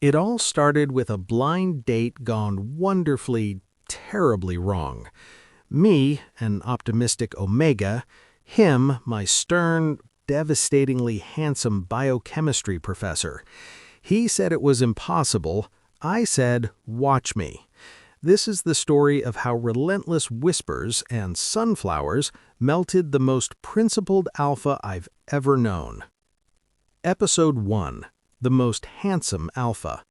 It all started with a blind date gone wonderfully, terribly wrong. Me, an optimistic Omega; him, my stern, devastatingly handsome biochemistry professor. He said it was impossible. I said, watch me. This is the story of how relentless whispers and sunflowers melted the most principled alpha I've ever known. Episode 1. The Most Handsome Alpha.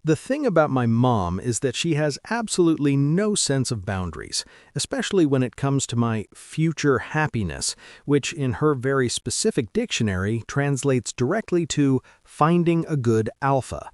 The thing about my mom is that she has absolutely no sense of boundaries, especially when it comes to my future happiness, which in her very specific dictionary translates directly to finding a good alpha.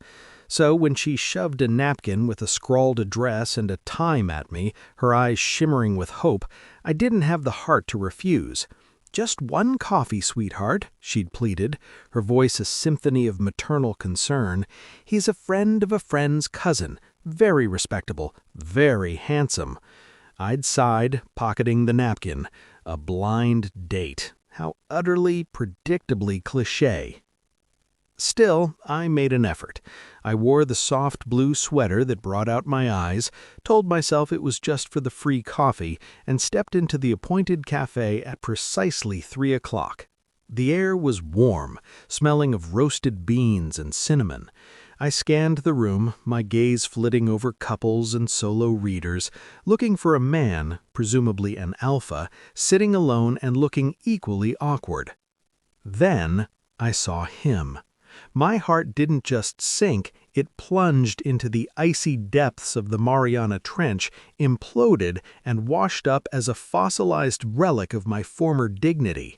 So when she shoved a napkin with a scrawled address and a time at me, her eyes shimmering with hope, I didn't have the heart to refuse. "Just one coffee, sweetheart," she'd pleaded, her voice a symphony of maternal concern. "He's a friend of a friend's cousin, very respectable, very handsome." I'd sighed, pocketing the napkin. A blind date. How utterly, predictably cliché. Still, I made an effort. I wore the soft blue sweater that brought out my eyes, told myself it was just for the free coffee, and stepped into the appointed cafe at precisely 3 o'clock. The air was warm, smelling of roasted beans and cinnamon. I scanned the room, my gaze flitting over couples and solo readers, looking for a man, presumably an alpha, sitting alone and looking equally awkward. Then I saw him. My heart didn't just sink, it plunged into the icy depths of the Mariana Trench, imploded, and washed up as a fossilized relic of my former dignity.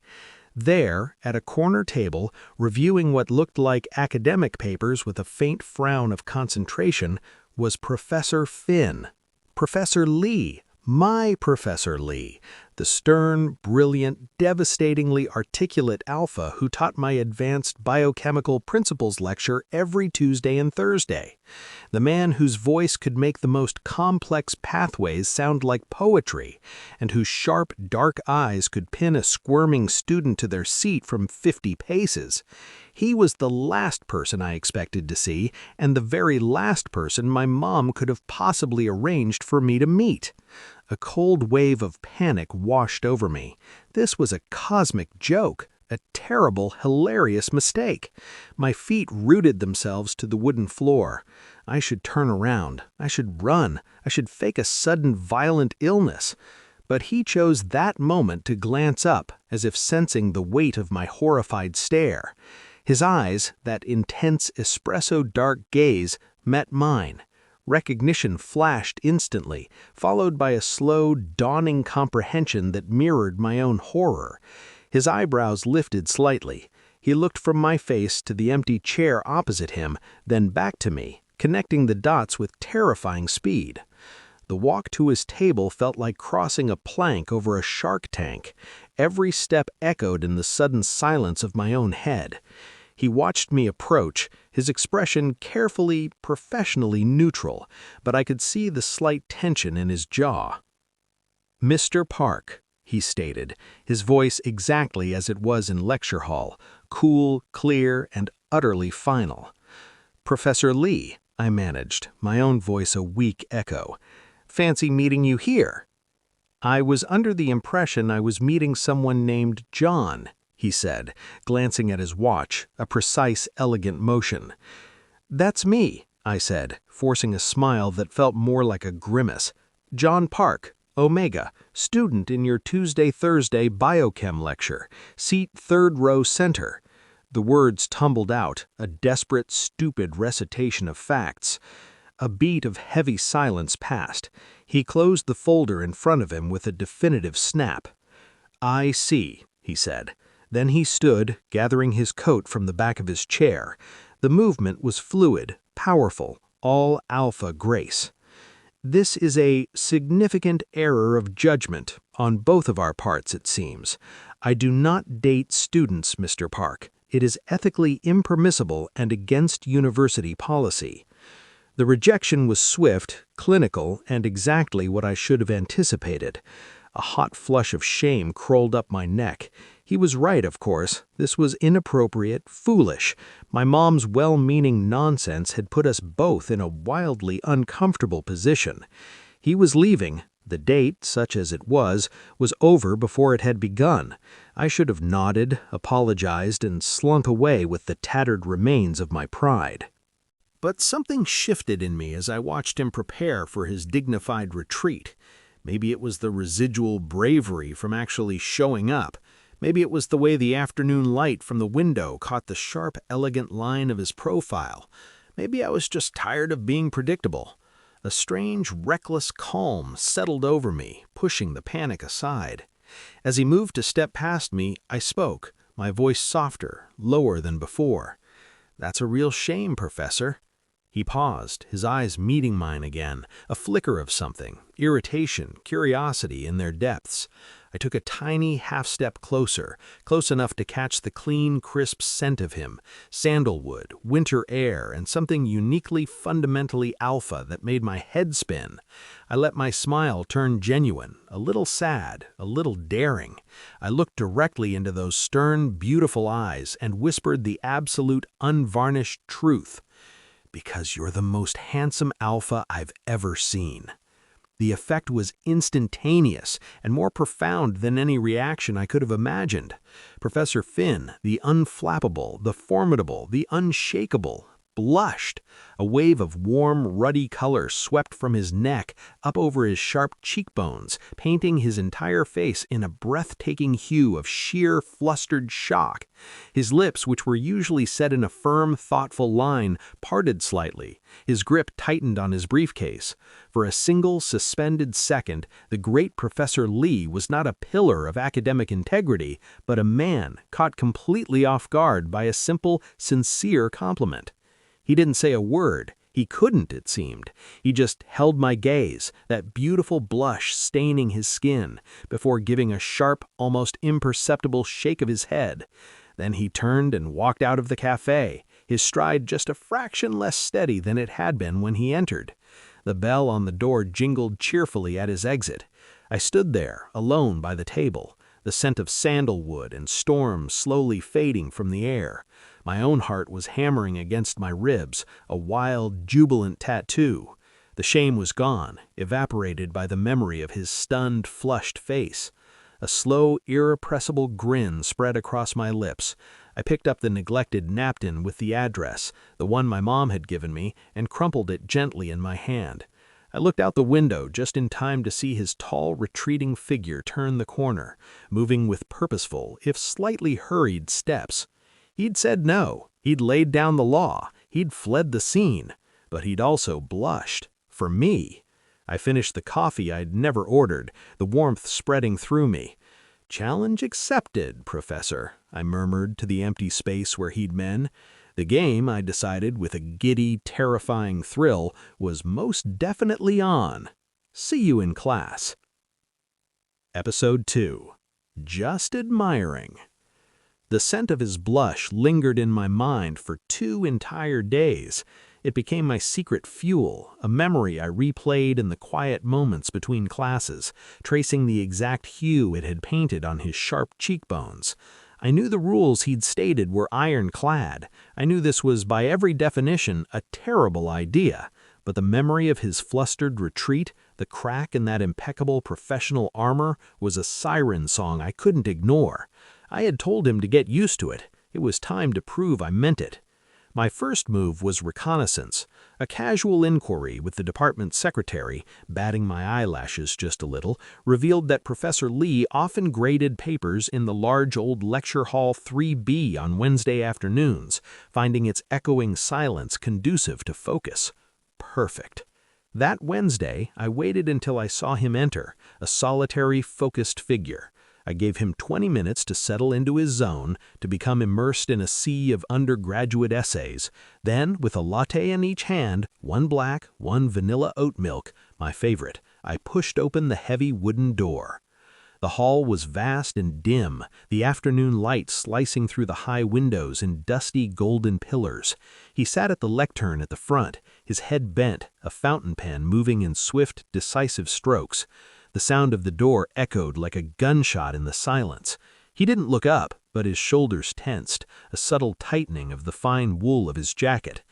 There, at a corner table, reviewing what looked like academic papers with a faint frown of concentration, was Professor Finn. Professor Lee. My Professor Lee, the stern, brilliant, devastatingly articulate alpha who taught my advanced biochemical principles lecture every Tuesday and Thursday. The man whose voice could make the most complex pathways sound like poetry, and whose sharp, dark eyes could pin a squirming student to their seat from 50 paces. He was the last person I expected to see, and the very last person my mom could have possibly arranged for me to meet. A cold wave of panic washed over me. This was a cosmic joke, a terrible, hilarious mistake. My feet rooted themselves to the wooden floor. I should turn around. I should run. I should fake a sudden violent illness. But he chose that moment to glance up, as if sensing the weight of my horrified stare. His eyes, that intense espresso-dark gaze, met mine. Recognition flashed instantly, followed by a slow, dawning comprehension that mirrored my own horror. His eyebrows lifted slightly. He looked from my face to the empty chair opposite him, then back to me, connecting the dots with terrifying speed. The walk to his table felt like crossing a plank over a shark tank. Every step echoed in the sudden silence of my own head. He watched me approach, his expression carefully, professionally neutral, but I could see the slight tension in his jaw. "Mr. Park," he stated, his voice exactly as it was in lecture hall, cool, clear, and utterly final. "Professor Lee," I managed, my own voice a weak echo. "Fancy meeting you here." "I was under the impression I was meeting someone named John," he said, glancing at his watch, a precise, elegant motion. "That's me," I said, forcing a smile that felt more like a grimace. "John Park, Omega, student in your Tuesday-Thursday biochem lecture, seat 3rd row center." The words tumbled out, a desperate, stupid recitation of facts. A beat of heavy silence passed. He closed the folder in front of him with a definitive snap. "I see," he said. Then he stood, gathering his coat from the back of his chair. The movement was fluid, powerful, all alpha grace. "This is a significant error of judgment, on both of our parts, it seems. I do not date students, Mr. Park. It is ethically impermissible and against university policy." The rejection was swift, clinical, and exactly what I should have anticipated. A hot flush of shame crawled up my neck. He was right, of course. This was inappropriate, foolish. My mom's well-meaning nonsense had put us both in a wildly uncomfortable position. He was leaving. The date, such as it was over before it had begun. I should have nodded, apologized, and slunk away with the tattered remains of my pride. But something shifted in me as I watched him prepare for his dignified retreat. Maybe it was the residual bravery from actually showing up. Maybe it was the way the afternoon light from the window caught the sharp, elegant line of his profile. Maybe I was just tired of being predictable. A strange, reckless calm settled over me, pushing the panic aside. As he moved to step past me, I spoke, my voice softer, lower than before. "That's a real shame, Professor." He paused, his eyes meeting mine again, a flicker of something, irritation, curiosity in their depths. I took a tiny half-step closer, close enough to catch the clean, crisp scent of him, sandalwood, winter air, and something uniquely, fundamentally alpha that made my head spin. I let my smile turn genuine, a little sad, a little daring. I looked directly into those stern, beautiful eyes and whispered the absolute, unvarnished truth. "Because you're the most handsome alpha I've ever seen." The effect was instantaneous and more profound than any reaction I could have imagined. Professor Finn, the unflappable, the formidable, the unshakable, blushed. A wave of warm, ruddy color swept from his neck up over his sharp cheekbones, painting his entire face in a breathtaking hue of sheer, flustered shock. His lips, which were usually set in a firm, thoughtful line, parted slightly. His grip tightened on his briefcase. For a single, suspended second, the great Professor Lee was not a pillar of academic integrity, but a man caught completely off guard by a simple, sincere compliment. He didn't say a word. He couldn't, it seemed. He just held my gaze, that beautiful blush staining his skin, before giving a sharp, almost imperceptible shake of his head. Then he turned and walked out of the cafe, his stride just a fraction less steady than it had been when he entered. The bell on the door jingled cheerfully at his exit. I stood there, alone by the table, the scent of sandalwood and storm slowly fading from the air. My own heart was hammering against my ribs, a wild, jubilant tattoo. The shame was gone, evaporated by the memory of his stunned, flushed face. A slow, irrepressible grin spread across my lips. I picked up the neglected napkin with the address, the one my mom had given me, and crumpled it gently in my hand. I looked out the window just in time to see his tall, retreating figure turn the corner, moving with purposeful, if slightly hurried steps. He'd said no, he'd laid down the law, he'd fled the scene, but he'd also blushed. For me. I finished the coffee I'd never ordered, the warmth spreading through me. "Challenge accepted, Professor," I murmured to the empty space where he'd been. The game, I decided with a giddy, terrifying thrill, was most definitely on. See you in class. Episode 2. Just Admiring. The scent of his blush lingered in my mind for 2 entire days. It became my secret fuel, a memory I replayed in the quiet moments between classes, tracing the exact hue it had painted on his sharp cheekbones. I knew the rules he'd stated were ironclad. I knew this was, by every definition, a terrible idea. But the memory of his flustered retreat, the crack in that impeccable professional armor, was a siren song I couldn't ignore. I had told him to get used to it. It was time to prove I meant it. My first move was reconnaissance, a casual inquiry with the department secretary, batting my eyelashes just a little, revealed that Professor Lee often graded papers in the large old lecture hall 3B on Wednesday afternoons, finding its echoing silence conducive to focus. Perfect. That Wednesday, I waited until I saw him enter, a solitary, focused figure. I gave him 20 minutes to settle into his zone, to become immersed in a sea of undergraduate essays. Then, with a latte in each hand, one black, one vanilla oat milk, my favorite, I pushed open the heavy wooden door. The hall was vast and dim, the afternoon light slicing through the high windows in dusty golden pillars. He sat at the lectern at the front, his head bent, a fountain pen moving in swift, decisive strokes. The sound of the door echoed like a gunshot in the silence. He didn't look up, but his shoulders tensed, a subtle tightening of the fine wool of his jacket.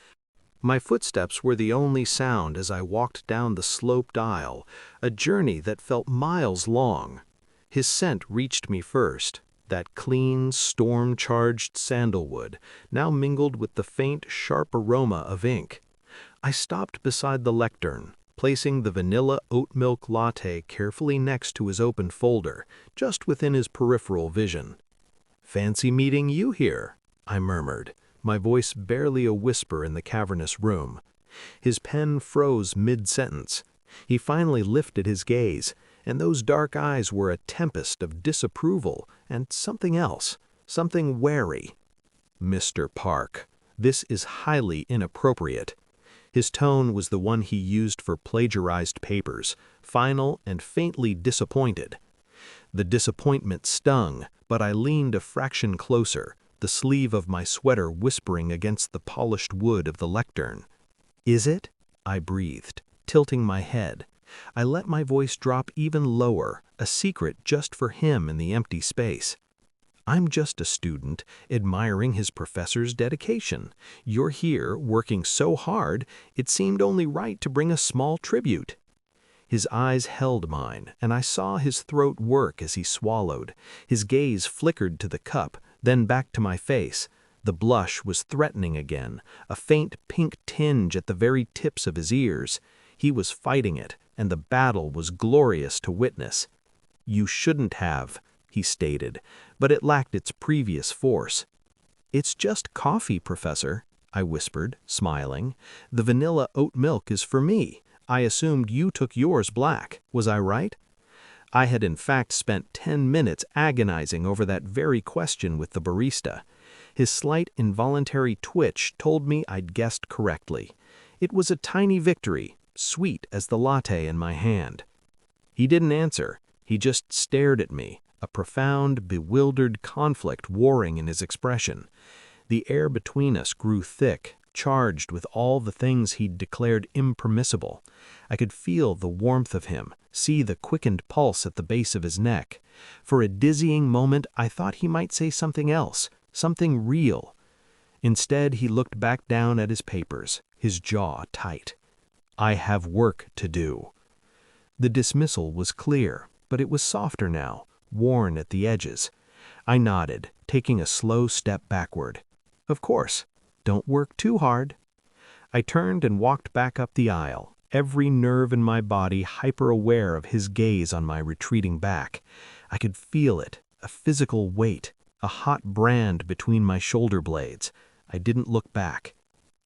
My footsteps were the only sound as I walked down the sloped aisle, a journey that felt miles long. His scent reached me first, that clean, storm-charged sandalwood, now mingled with the faint, sharp aroma of ink. I stopped beside the lectern, placing the vanilla oat milk latte carefully next to his open folder, just within his peripheral vision. "Fancy meeting you here," I murmured, my voice barely a whisper in the cavernous room. His pen froze mid-sentence. He finally lifted his gaze, and those dark eyes were a tempest of disapproval and something else, something wary. "Mr. Park, this is highly inappropriate." His tone was the one he used for plagiarized papers, final and faintly disappointed. The disappointment stung, but I leaned a fraction closer, the sleeve of my sweater whispering against the polished wood of the lectern. "Is it?" I breathed, tilting my head. I let my voice drop even lower, a secret just for him in the empty space. "I'm just a student, admiring his professor's dedication. You're here, working so hard, it seemed only right to bring a small tribute." His eyes held mine, and I saw his throat work as he swallowed. His gaze flickered to the cup, then back to my face. The blush was threatening again, a faint pink tinge at the very tips of his ears. He was fighting it, and the battle was glorious to witness. "You shouldn't have," he stated, but it lacked its previous force. "It's just coffee, Professor," I whispered, smiling. "The vanilla oat milk is for me. I assumed you took yours black. Was I right?" I had in fact spent 10 minutes agonizing over that very question with the barista. His slight involuntary twitch told me I'd guessed correctly. It was a tiny victory, sweet as the latte in my hand. He didn't answer. He just stared at me, a profound, bewildered conflict warring in his expression. The air between us grew thick, charged with all the things he'd declared impermissible. I could feel the warmth of him, see the quickened pulse at the base of his neck. For a dizzying moment, I thought he might say something else, something real. Instead, he looked back down at his papers, his jaw tight. "I have work to do." The dismissal was clear, but it was softer now, worn at the edges. I nodded, taking a slow step backward. "Of course. Don't work too hard." I turned and walked back up the aisle, every nerve in my body hyper-aware of his gaze on my retreating back. I could feel it, a physical weight, a hot brand between my shoulder blades. I didn't look back.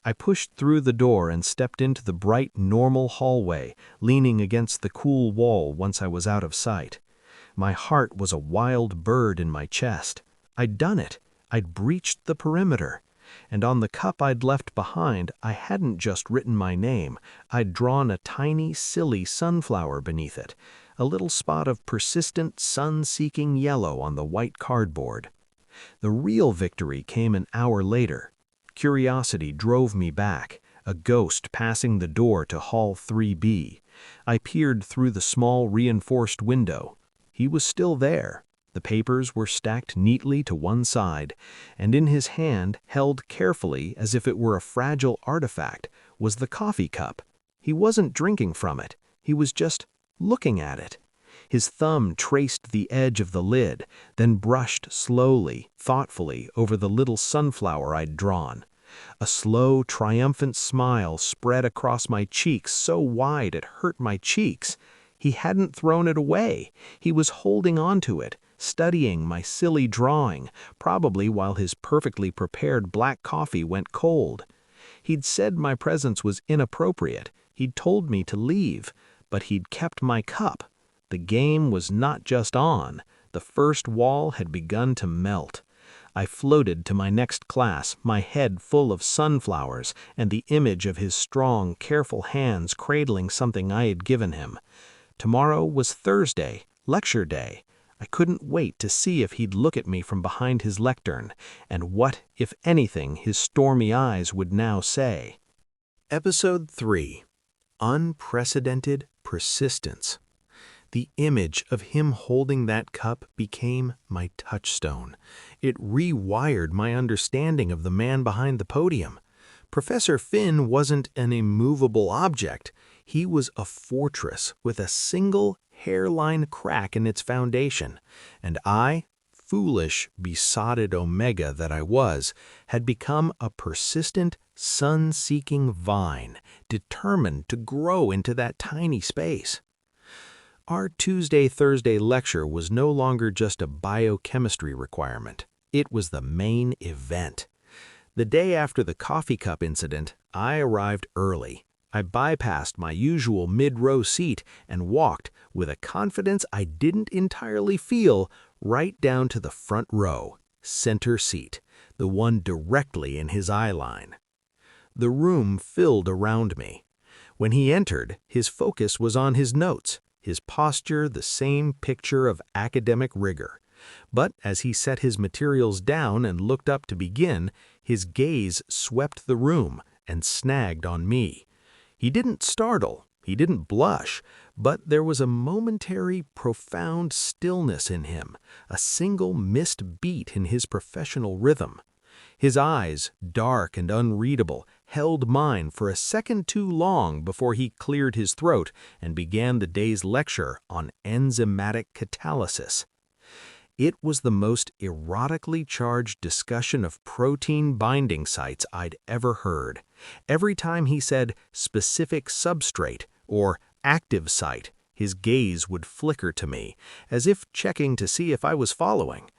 I pushed through the door and stepped into the bright, normal hallway, leaning against the cool wall once I was out of sight. My heart was a wild bird in my chest. I'd done it. I'd breached the perimeter. And on the cup I'd left behind, I hadn't just written my name. I'd drawn a tiny, silly sunflower beneath it, a little spot of persistent, sun-seeking yellow on the white cardboard. The real victory came an hour later. Curiosity drove me back, a ghost passing the door to Hall 3B. I peered through the small reinforced window. He was still there. The papers were stacked neatly to one side, and in his hand, held carefully as if it were a fragile artifact, was the coffee cup. He wasn't drinking from it. He was just looking at it. His thumb traced the edge of the lid, then brushed slowly, thoughtfully over the little sunflower I'd drawn. A slow, triumphant smile spread across my cheeks so wide it hurt my cheeks. He hadn't thrown it away. He was holding on to it, studying my silly drawing, probably while his perfectly prepared black coffee went cold. He'd said my presence was inappropriate. He'd told me to leave, but he'd kept my cup. The game was not just on. The first wall had begun to melt. I floated to my next class, my head full of sunflowers and the image of his strong, careful hands cradling something I had given him. Tomorrow was Thursday, lecture day. I couldn't wait to see if he'd look at me from behind his lectern, and what, if anything, his stormy eyes would now say. Episode 3. Unprecedented Persistence. The image of him holding that cup became my touchstone. It rewired my understanding of the man behind the podium. Professor Finn wasn't an immovable object. He was a fortress with a single hairline crack in its foundation, and I, foolish, besotted Omega that I was, had become a persistent, sun-seeking vine, determined to grow into that tiny space. Our Tuesday-Thursday lecture was no longer just a biochemistry requirement. It was the main event. The day after the coffee cup incident, I arrived early. I bypassed my usual mid-row seat and walked, with a confidence I didn't entirely feel, right down to the front row, center seat, the one directly in his eye line. The room filled around me. When he entered, his focus was on his notes, his posture the same picture of academic rigor. But as he set his materials down and looked up to begin, his gaze swept the room and snagged on me. He didn't startle, he didn't blush, but there was a momentary, profound stillness in him, a single missed beat in his professional rhythm. His eyes, dark and unreadable, held mine for a second too long before he cleared his throat and began the day's lecture on enzymatic catalysis. It was the most erotically charged discussion of protein binding sites I'd ever heard. Every time he said specific substrate or active site, his gaze would flicker to me, as if checking to see if I was following.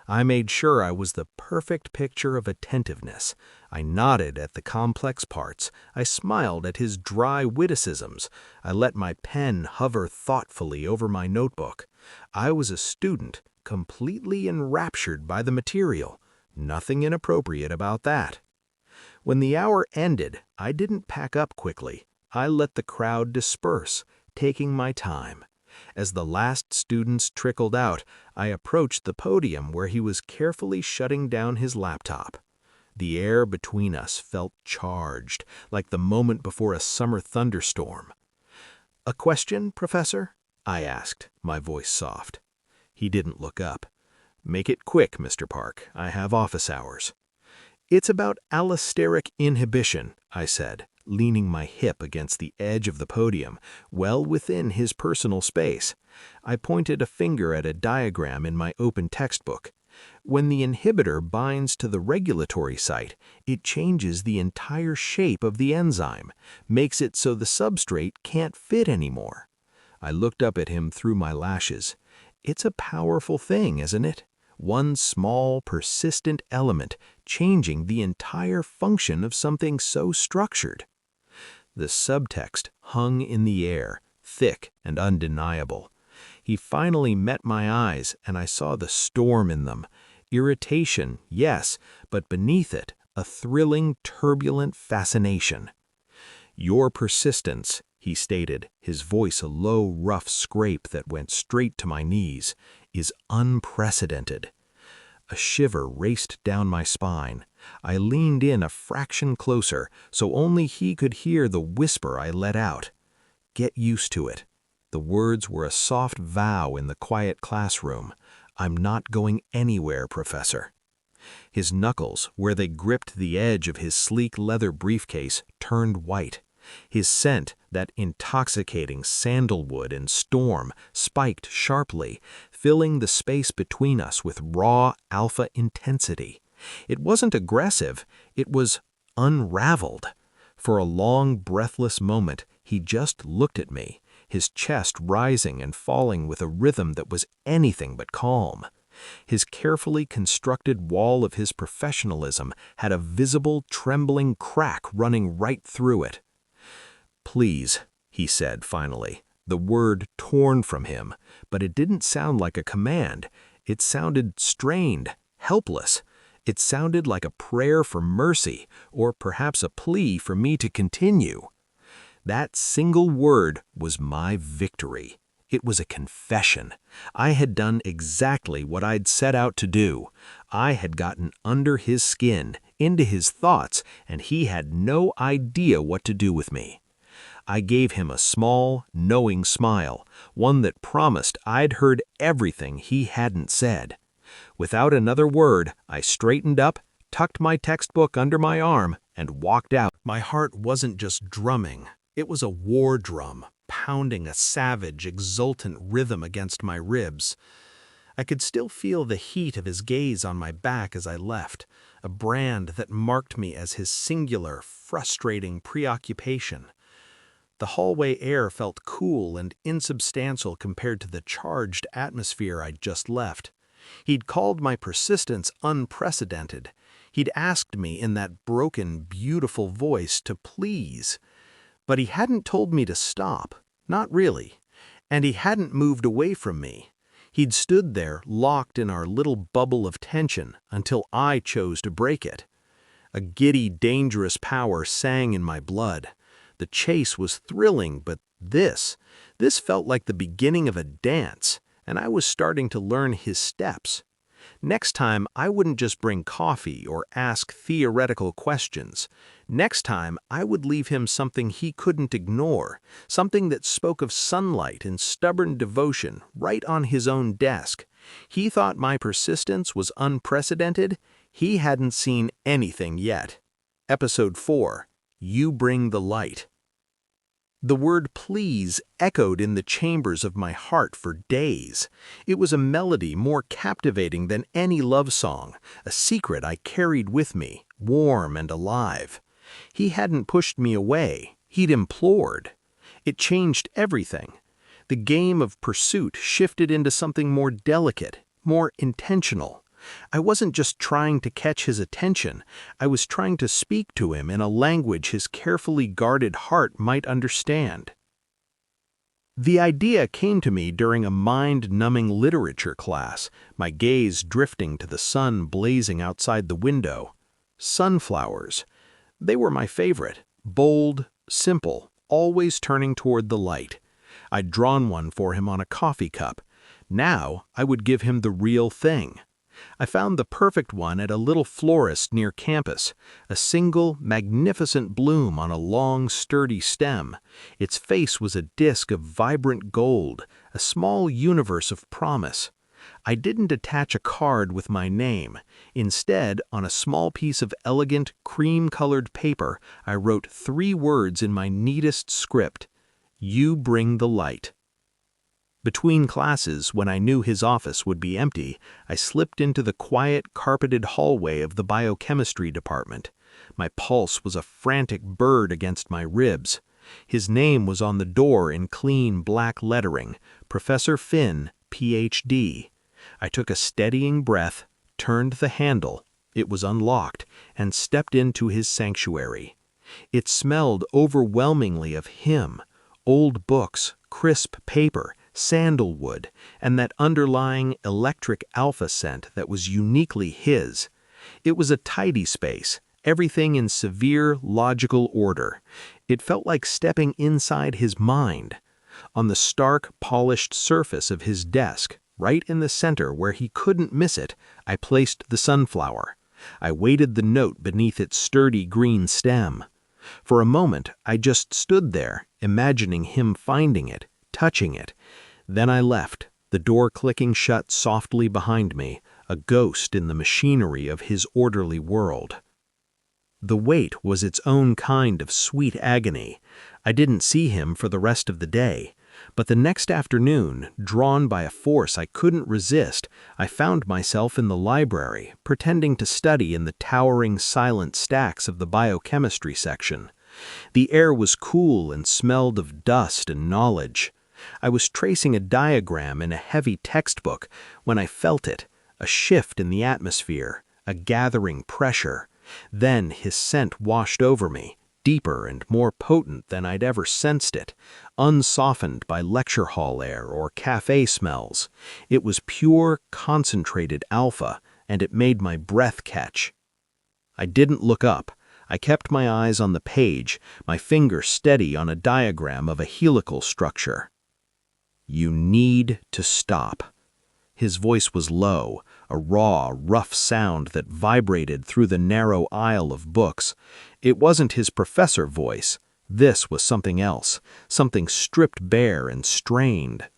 I made sure I was the perfect picture of attentiveness. I nodded at the complex parts. I smiled at his dry witticisms. I let my pen hover thoughtfully over my notebook. I was a student, completely enraptured by the material. Nothing inappropriate about that. When the hour ended, I didn't pack up quickly. I let the crowd disperse, taking my time. As the last students trickled out, I approached the podium where he was carefully shutting down his laptop. The air between us felt charged, like the moment before a summer thunderstorm. "A question, Professor?" I asked, my voice soft. He didn't look up. "Make it quick, Mr. Park. I have office hours." "It's about allosteric inhibition," I said, leaning my hip against the edge of the podium, well within his personal space. I pointed a finger at a diagram in my open textbook. When the inhibitor binds to the regulatory site, it changes the entire shape of the enzyme, makes it so the substrate can't fit anymore. I looked up at him through my lashes. It's a powerful thing, isn't it? One small, persistent element changing the entire function of something so structured. The subtext hung in the air, thick and undeniable. He finally met my eyes, and I saw the storm in them. Irritation, yes, but beneath it, a thrilling, turbulent fascination. "Your persistence," he stated, his voice a low, rough scrape that went straight to my knees, "is unprecedented." A shiver raced down my spine. I leaned in a fraction closer, so only he could hear the whisper I let out. "Get used to it." The words were a soft vow in the quiet classroom. "I'm not going anywhere, Professor." His knuckles, where they gripped the edge of his sleek leather briefcase, turned white. His scent, that intoxicating sandalwood and storm, spiked sharply, filling the space between us with raw alpha intensity. It wasn't aggressive, it was unraveled. For a long, breathless moment, he just looked at me, his chest rising and falling with a rhythm that was anything but calm. His carefully constructed wall of his professionalism had a visible, trembling crack running right through it. "Please," he said finally, the word torn from him, but it didn't sound like a command. It sounded strained, helpless. It sounded like a prayer for mercy, or perhaps a plea for me to continue. That single word was my victory. It was a confession. I had done exactly what I'd set out to do. I had gotten under his skin, into his thoughts, and he had no idea what to do with me. I gave him a small, knowing smile, one that promised I'd heard everything he hadn't said. Without another word, I straightened up, tucked my textbook under my arm, and walked out. My heart wasn't just drumming. It was a war drum, pounding a savage, exultant rhythm against my ribs. I could still feel the heat of his gaze on my back as I left, a brand that marked me as his singular, frustrating preoccupation. The hallway air felt cool and insubstantial compared to the charged atmosphere I'd just left. He'd called my persistence unprecedented. He'd asked me in that broken, beautiful voice to please. But he hadn't told me to stop, not really. And he hadn't moved away from me. He'd stood there, locked in our little bubble of tension, until I chose to break it. A giddy, dangerous power sang in my blood. The chase was thrilling, but this felt like the beginning of a dance, and I was starting to learn his steps. Next time, I wouldn't just bring coffee or ask theoretical questions. Next time, I would leave him something he couldn't ignore, something that spoke of sunlight and stubborn devotion right on his own desk. He thought my persistence was unprecedented. He hadn't seen anything yet. Episode 4, You Bring the Light. The word please echoed in the chambers of my heart for days. It was a melody more captivating than any love song, a secret I carried with me, warm and alive. He hadn't pushed me away, he'd implored. It changed everything. The game of pursuit shifted into something more delicate, more intentional. I wasn't just trying to catch his attention, I was trying to speak to him in a language his carefully guarded heart might understand. The idea came to me during a mind-numbing literature class, my gaze drifting to the sun blazing outside the window. Sunflowers. They were my favorite, bold, simple, always turning toward the light. I'd drawn one for him on a coffee cup. Now I would give him the real thing. I found the perfect one at a little florist near campus, a single, magnificent bloom on a long, sturdy stem. Its face was a disk of vibrant gold, a small universe of promise. I didn't attach a card with my name. Instead, on a small piece of elegant, cream-colored paper, I wrote 3 words in my neatest script: You bring the light. Between classes, when I knew his office would be empty, I slipped into the quiet, carpeted hallway of the biochemistry department. My pulse was a frantic bird against my ribs. His name was on the door in clean black lettering, Professor Finn, Ph.D. I took a steadying breath, turned the handle, it was unlocked, and stepped into his sanctuary. It smelled overwhelmingly of him, old books, crisp paper, sandalwood, and that underlying electric alpha scent that was uniquely his. It was a tidy space, everything in severe, logical order. It felt like stepping inside his mind. On the stark, polished surface of his desk, right in the center where he couldn't miss it, I placed the sunflower. I weighted the note beneath its sturdy green stem. For a moment, I just stood there, imagining him finding it, touching it. Then I left, the door clicking shut softly behind me, a ghost in the machinery of his orderly world. The wait was its own kind of sweet agony. I didn't see him for the rest of the day, but the next afternoon, drawn by a force I couldn't resist, I found myself in the library, pretending to study in the towering silent stacks of the biochemistry section. The air was cool and smelled of dust and knowledge. I was tracing a diagram in a heavy textbook when I felt it, a shift in the atmosphere, a gathering pressure. Then his scent washed over me, deeper and more potent than I'd ever sensed it, unsoftened by lecture hall air or cafe smells. It was pure, concentrated alpha, and it made my breath catch. I didn't look up. I kept my eyes on the page, my finger steady on a diagram of a helical structure. You need to stop. His voice was low, a raw, rough sound that vibrated through the narrow aisle of books. It wasn't his professor voice. This was something else, something stripped bare and strained.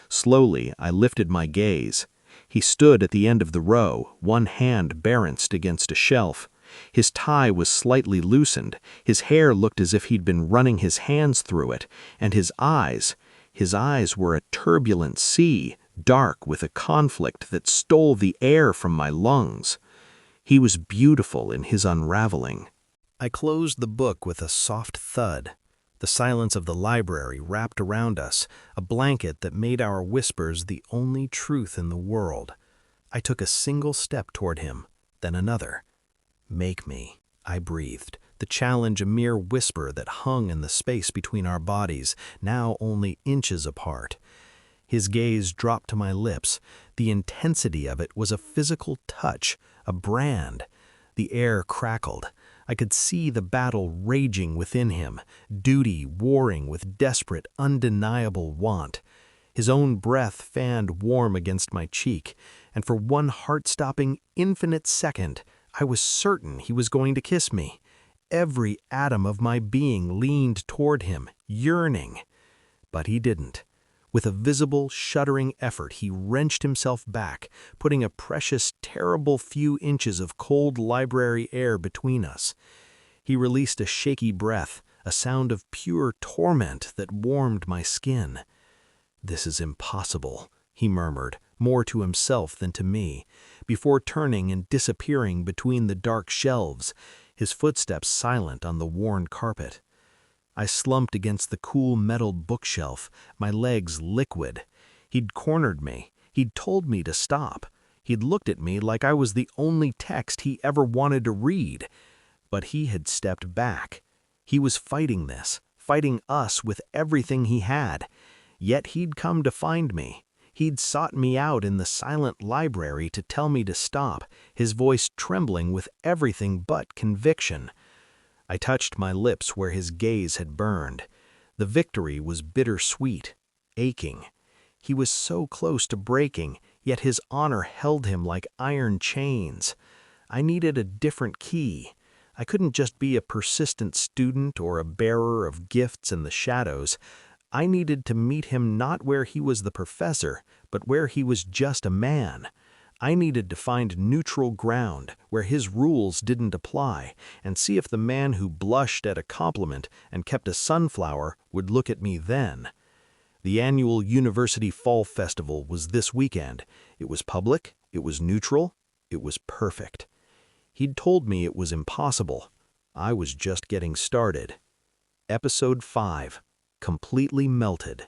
Slowly, I lifted my gaze. He stood at the end of the row, one hand balanced against a shelf. His tie was slightly loosened, his hair looked as if he'd been running his hands through it, and his eyes were a turbulent sea, dark with a conflict that stole the air from my lungs. He was beautiful in his unraveling. I closed the book with a soft thud. The silence of the library wrapped around us, a blanket that made our whispers the only truth in the world. I took a single step toward him, then another. "Make me," I breathed, the challenge a mere whisper that hung in the space between our bodies, now only inches apart. His gaze dropped to my lips. The intensity of it was a physical touch, a brand. The air crackled. I could see the battle raging within him, duty warring with desperate, undeniable want. His own breath fanned warm against my cheek, and for one heart-stopping, infinite second, I was certain he was going to kiss me. Every atom of my being leaned toward him, yearning. But he didn't. With a visible, shuddering effort, he wrenched himself back, putting a precious, terrible few inches of cold library air between us. He released a shaky breath, a sound of pure torment that warmed my skin. "This is impossible," he murmured, more to himself than to me, before turning and disappearing between the dark shelves, his footsteps silent on the worn carpet. I slumped against the cool metal bookshelf, my legs liquid. He'd cornered me. He'd told me to stop. He'd looked at me like I was the only text he ever wanted to read. But he had stepped back. He was fighting this, fighting us with everything he had. Yet he'd come to find me. He'd sought me out in the silent library to tell me to stop, his voice trembling with everything but conviction. I touched my lips where his gaze had burned. The victory was bittersweet, aching. He was so close to breaking, yet his honor held him like iron chains. I needed a different key. I couldn't just be a persistent student or a bearer of gifts in the shadows. I needed to meet him not where he was the professor, but where he was just a man. I needed to find neutral ground where his rules didn't apply and see if the man who blushed at a compliment and kept a sunflower would look at me then. The annual University Fall Festival was this weekend. It was public, it was neutral, it was perfect. He'd told me it was impossible. I was just getting started. Episode 5. Completely Melted.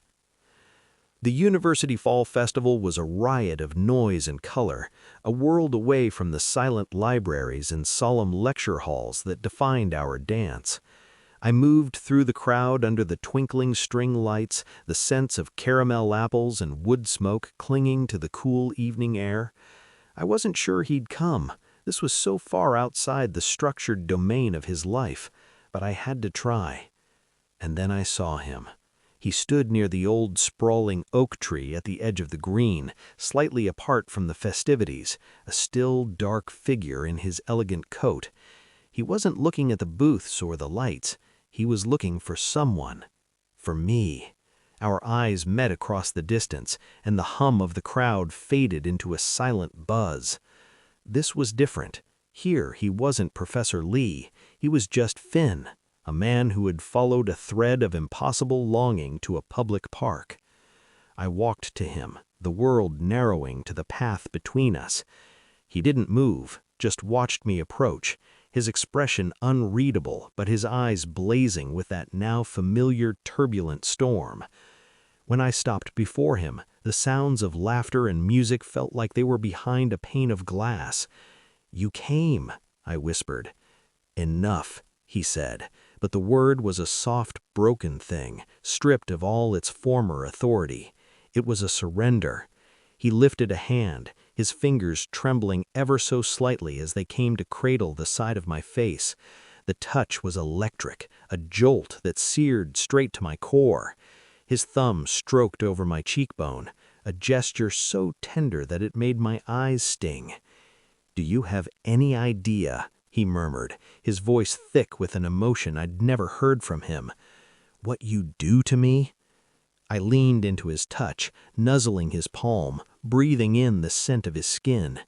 The University Fall Festival was a riot of noise and color, a world away from the silent libraries and solemn lecture halls that defined our dance. I moved through the crowd under the twinkling string lights, the scents of caramel apples and wood smoke clinging to the cool evening air. I wasn't sure he'd come. This was so far outside the structured domain of his life, but I had to try. And then I saw him. He stood near the old sprawling oak tree at the edge of the green, slightly apart from the festivities, a still, dark figure in his elegant coat. He wasn't looking at the booths or the lights. He was looking for someone. For me. Our eyes met across the distance, and the hum of the crowd faded into a silent buzz. This was different. Here he wasn't Professor Lee. He was just Finn. A man who had followed a thread of impossible longing to a public park. I walked to him, the world narrowing to the path between us. He didn't move, just watched me approach, his expression unreadable, but his eyes blazing with that now familiar turbulent storm. When I stopped before him, the sounds of laughter and music felt like they were behind a pane of glass. "You came," I whispered. "Enough," he said. But the word was a soft, broken thing, stripped of all its former authority. It was a surrender. He lifted a hand, his fingers trembling ever so slightly as they came to cradle the side of my face. The touch was electric, a jolt that seared straight to my core. His thumb stroked over my cheekbone, a gesture so tender that it made my eyes sting. "Do you have any idea," he murmured, his voice thick with an emotion I'd never heard from him, what you do to me?" I leaned into his touch, nuzzling his palm, breathing in the scent of his skin.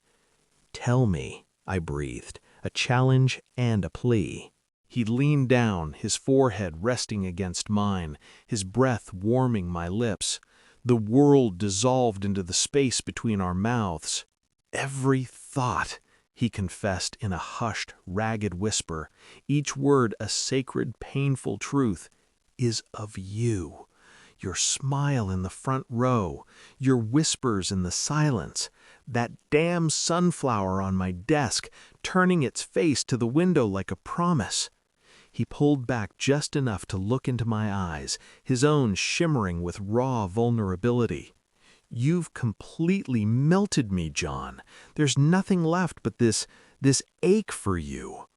"Tell me," I breathed, a challenge and a plea. He leaned down, his forehead resting against mine, his breath warming my lips. The world dissolved into the space between our mouths. "Every thought," he confessed in a hushed, ragged whisper, each word a sacred, painful truth, "is of you. Your smile in the front row, your whispers in the silence, that damn sunflower on my desk, turning its face to the window like a promise." He pulled back just enough to look into my eyes, his own shimmering with raw vulnerability. "You've completely melted me, John. There's nothing left but this ache for you."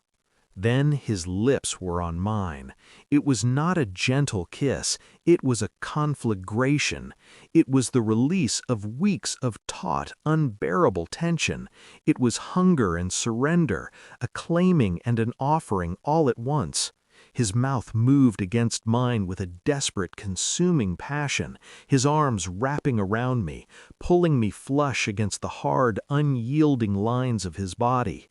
Then his lips were on mine. It was not a gentle kiss, it was a conflagration. It was the release of weeks of taut, unbearable tension. It was hunger and surrender, a claiming and an offering all at once. His mouth moved against mine with a desperate, consuming passion, his arms wrapping around me, pulling me flush against the hard, unyielding lines of his body.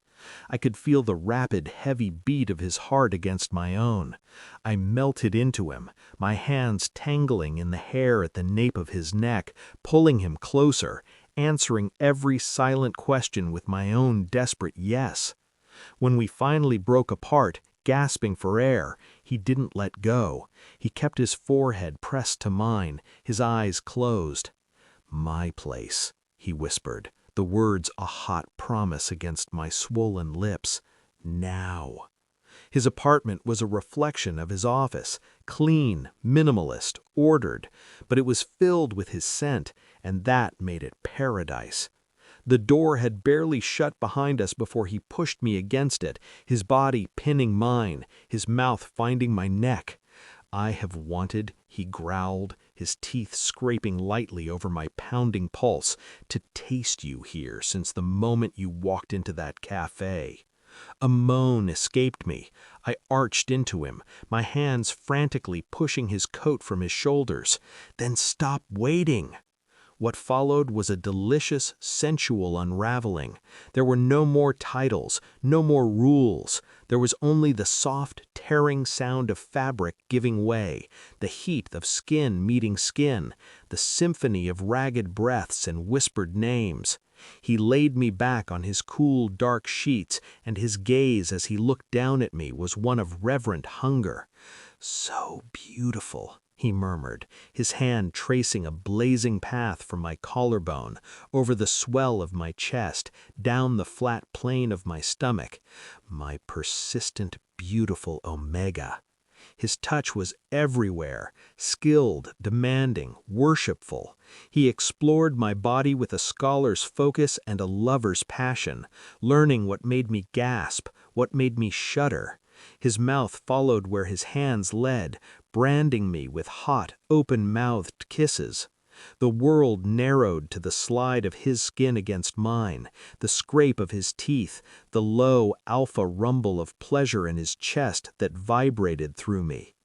I could feel the rapid, heavy beat of his heart against my own. I melted into him, my hands tangling in the hair at the nape of his neck, pulling him closer, answering every silent question with my own desperate yes. When we finally broke apart, gasping for air, he didn't let go. He kept his forehead pressed to mine, his eyes closed. "My place," he whispered, the words a hot promise against my swollen lips. "Now." His apartment was a reflection of his office, clean, minimalist, ordered, but it was filled with his scent, and that made it paradise. The door had barely shut behind us before he pushed me against it, his body pinning mine, his mouth finding my neck. "I have wanted," he growled, his teeth scraping lightly over my pounding pulse, "to taste you here since the moment you walked into that cafe." A moan escaped me. I arched into him, my hands frantically pushing his coat from his shoulders. "Then stop waiting." What followed was a delicious, sensual unraveling. There were no more titles, no more rules. There was only the soft, tearing sound of fabric giving way, the heat of skin meeting skin, the symphony of ragged breaths and whispered names. He laid me back on his cool, dark sheets, and his gaze as he looked down at me was one of reverent hunger. "So beautiful," he murmured, his hand tracing a blazing path from my collarbone, over the swell of my chest, down the flat plane of my stomach. My persistent, beautiful Omega. His touch was everywhere, skilled, demanding, worshipful. He explored my body with a scholar's focus and a lover's passion, learning what made me gasp, what made me shudder. His mouth followed where his hands led, branding me with hot, open-mouthed kisses. The world narrowed to the slide of his skin against mine, the scrape of his teeth, the low alpha rumble of pleasure in his chest that vibrated through me.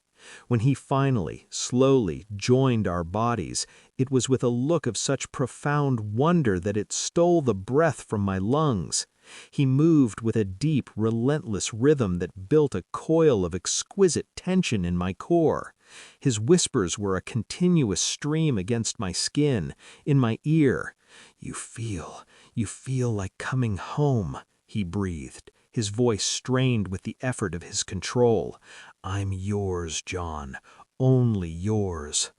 When he finally, slowly joined our bodies, it was with a look of such profound wonder that it stole the breath from my lungs. He moved with a deep, relentless rhythm that built a coil of exquisite tension in my core. His whispers were a continuous stream against my skin, in my ear. You feel like coming home," he breathed, his voice strained with the effort of his control. "I'm yours, John, only yours."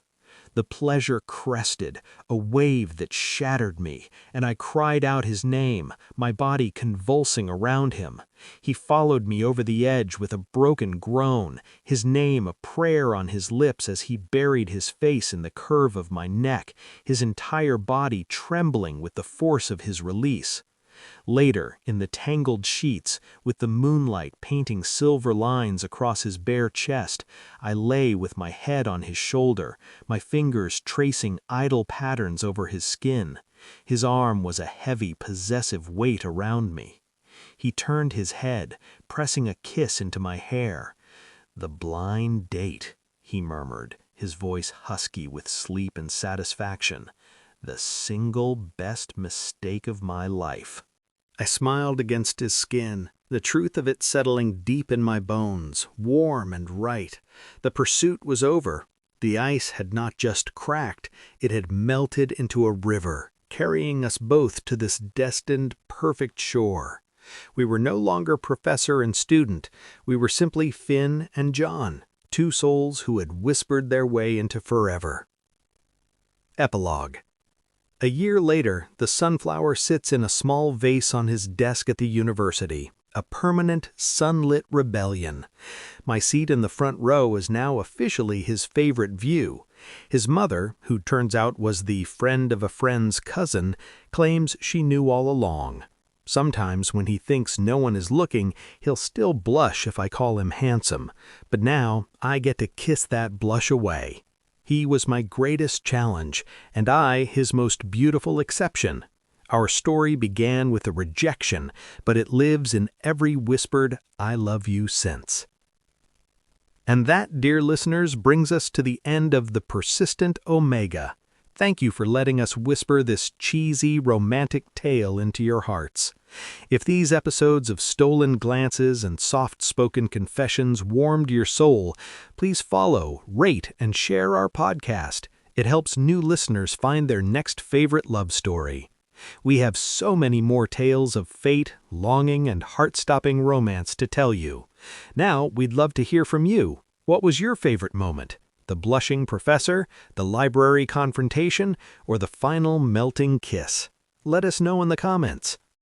The pleasure crested, a wave that shattered me, and I cried out his name, my body convulsing around him. He followed me over the edge with a broken groan, his name a prayer on his lips as he buried his face in the curve of my neck, his entire body trembling with the force of his release. Later, in the tangled sheets, with the moonlight painting silver lines across his bare chest, I lay with my head on his shoulder, my fingers tracing idle patterns over his skin. His arm was a heavy, possessive weight around me. He turned his head, pressing a kiss into my hair. "The blind date," he murmured, his voice husky with sleep and satisfaction. The single best mistake of my life. I smiled against his skin, the truth of it settling deep in my bones, warm and right. The pursuit was over. The ice had not just cracked, it had melted into a river, carrying us both to this destined, perfect shore. We were no longer professor and student. We were simply Finn and John, two souls who had whispered their way into forever. Epilogue. A year later, the sunflower sits in a small vase on his desk at the university, a permanent, sunlit rebellion. My seat in the front row is now officially his favorite view. His mother, who turns out was the friend of a friend's cousin, claims she knew all along. Sometimes when he thinks no one is looking, he'll still blush if I call him handsome, but now I get to kiss that blush away. He was my greatest challenge, and I his most beautiful exception. Our story began with a rejection, but it lives in every whispered "I love you" since. And that, dear listeners, brings us to the end of The Persistent Omega. Thank you for letting us whisper this cheesy, romantic tale into your hearts. If these episodes of stolen glances and soft-spoken confessions warmed your soul, please follow, rate, and share our podcast. It helps new listeners find their next favorite love story. We have so many more tales of fate, longing, and heart-stopping romance to tell you. Now, we'd love to hear from you. What was your favorite moment? The blushing professor, the library confrontation, or the final melting kiss? Let us know in the comments.